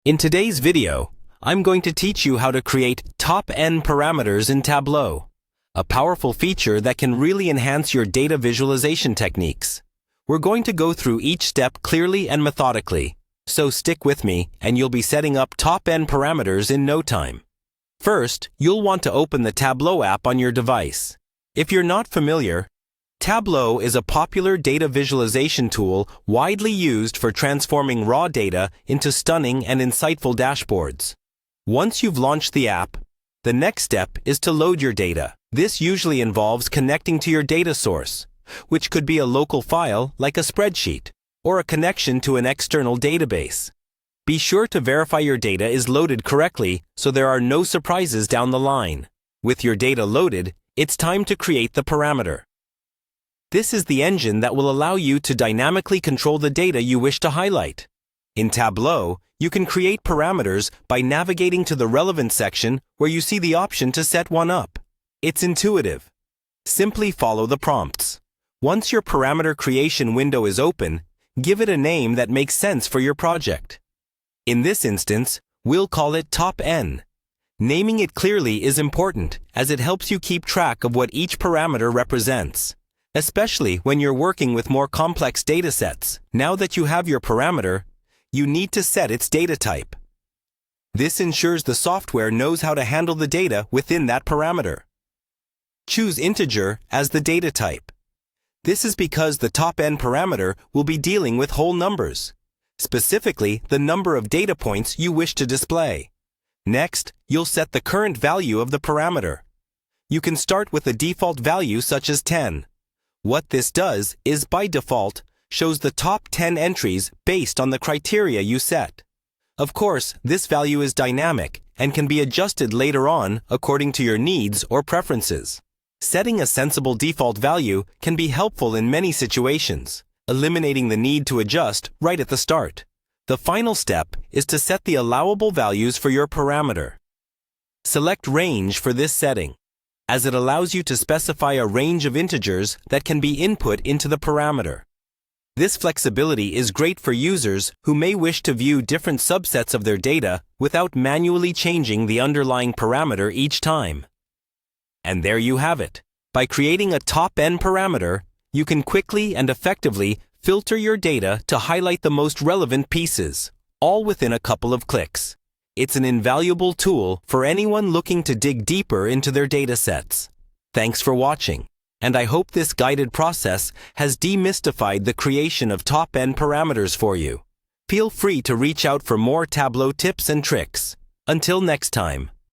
In today's video, I'm going to teach you how to create top N parameters in Tableau, a powerful feature that can really enhance your data visualization techniques. We're going to go through each step clearly and methodically, so stick with me and you'll be setting up top N parameters in no time. First, you'll want to open the Tableau app on your device. If you're not familiar, Tableau is a popular data visualization tool widely used for transforming raw data into stunning and insightful dashboards. Once you've launched the app, the next step is to load your data. This usually involves connecting to your data source, which could be a local file like a spreadsheet, or a connection to an external database. Be sure to verify your data is loaded correctly so there are no surprises down the line. With your data loaded, it's time to create the parameter. This is the engine that will allow you to dynamically control the data you wish to highlight. In Tableau, you can create parameters by navigating to the relevant section where you see the option to set one up. It's intuitive. Simply follow the prompts. Once your parameter creation window is open, give it a name that makes sense for your project. In this instance, we'll call it Top N. Naming it clearly is important as it helps you keep track of what each parameter represents, especially when you're working with more complex data sets. Now that you have your parameter, you need to set its data type. This ensures the software knows how to handle the data within that parameter. Choose integer as the data type. This is because the top N parameter will be dealing with whole numbers, specifically the number of data points you wish to display. Next, you'll set the current value of the parameter. You can start with a default value such as 10. What this does is, by default, shows the top 10 entries based on the criteria you set. Of course, this value is dynamic and can be adjusted later on according to your needs or preferences. Setting a sensible default value can be helpful in many situations, eliminating the need to adjust right at the start. The final step is to set the allowable values for your parameter. Select Range for this setting, as it allows you to specify a range of integers that can be input into the parameter. This flexibility is great for users who may wish to view different subsets of their data without manually changing the underlying parameter each time. And there you have it. By creating a top N parameter, you can quickly and effectively filter your data to highlight the most relevant pieces, all within a couple of clicks. It's an invaluable tool for anyone looking to dig deeper into their data sets. Thanks for watching, and I hope this guided process has demystified the creation of top N parameters for you. Feel free to reach out for more Tableau tips and tricks. Until next time.